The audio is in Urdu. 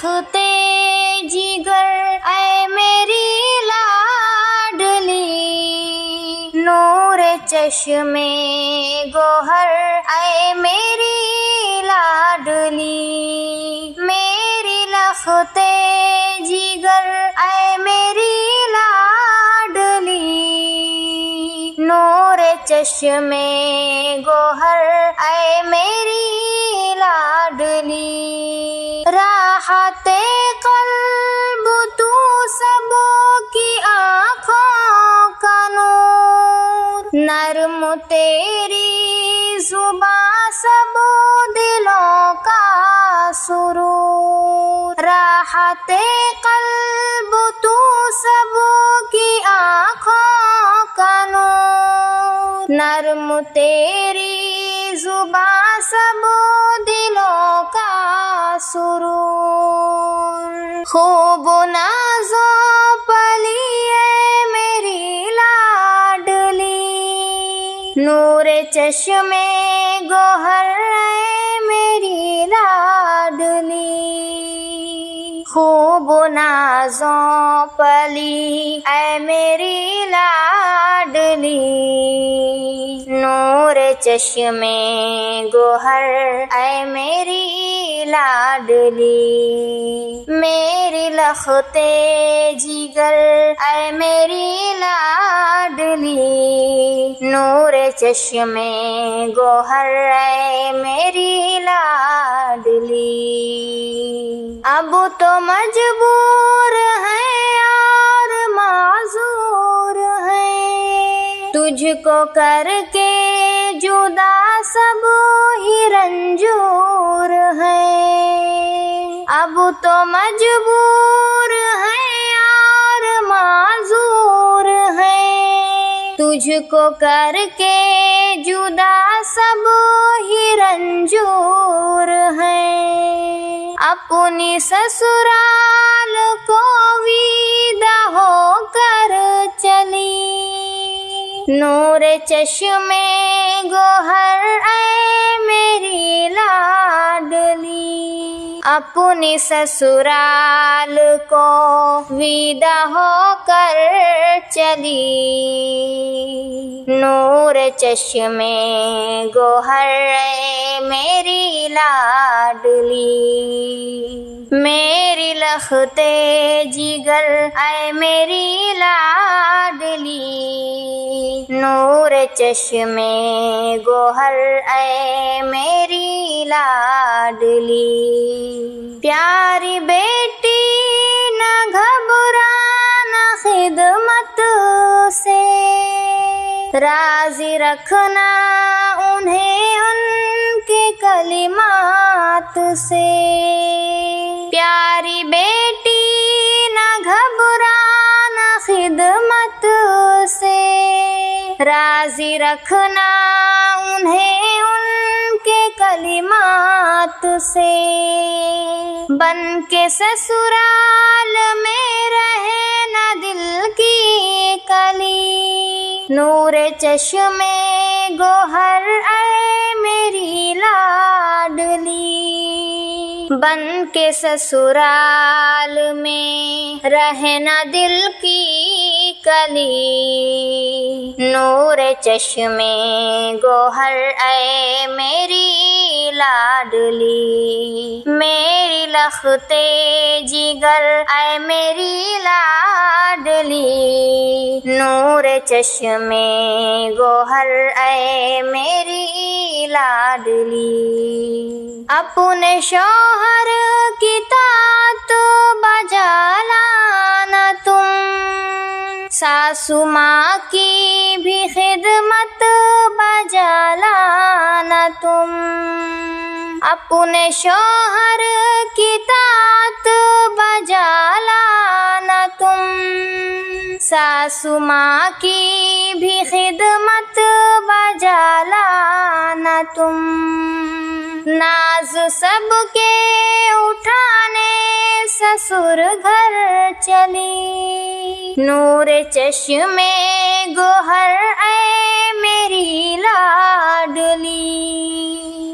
لختے جگر اے میری لاڈلی، نور چشمے گوہر اے میری لاڈلی، میری لختے جگر اے میری لاڈلی، نور چشمے گوہر اے میری لاڈلی، راحت قلب تو سب کی آنکھوں کا نور، نرم تیری زباں سب دلوں کا سرور، راحت قلب تو سب کی آنکھوں کا نور، نرم تیری زباں سب دلوں کا سرور، خوب نازوں پلی ہے میری لاڈلی، نور چشمے گوہر ہے میری لاڈلی، خوب نازوں پلی اے میری لاڈلی، نور چشمے گوہر اے میری لاڈلی، میری لختے جگر اے میری لاڈلی، نور چشمے گوہر اے میری لاڈلی، اب تو مجبور ہیں اور معذور ہیں، تجھ کو کر کے جدا سب ہی رنجور ہیں، اب تو مجبور ہیں اور معذور ہیں، تجھ کو کر کے جدا سب ہی رنجور ہیں، اپنی سسرال کو ویدا ہو کر چلی، نور چشمے گوہر اے میری لاڈلی، اپنی سسرال کو ویدا ہو کر چلی، نور چشمے گوہر اے میری لاڈلی، میری لختے جگر اے میری لاڈلی، نور چشمے گوہر اے میری لاڈلی، پیاری بیٹی نہ گھبرانا خدمت سے، راضی رکھنا انہیں ان کے کلمات سے، پیاری بیٹی نہ گھبرانا خدمت سے، راضی رکھنا انہیں ان کے کلمات سے، بن کے سسرال میں رہے نہ دل کی کلی، نور چشمے گوہر اے میری لاڈلی، بن کے سسرال میں رہے نہ دل کی کلی، نور چشمے گوہر اے میری لاڈلی، میری لختے جگر اے میری لاڈلی، نور چشمے گوہر اے میری لاڈلی، اپنے شوہر کی طاعت بجا لانا تم، ساسو ماں کی بھی خدمت بجا لانا تم، اپنے شوہر کی طاعت بجا لانا تم، ساسو ماں کی بھی خدمت بجا لانا تم، ناز سب کے اٹھانے سسر گھر چلی، نور چشمے گوہر اے میری لاڈلی،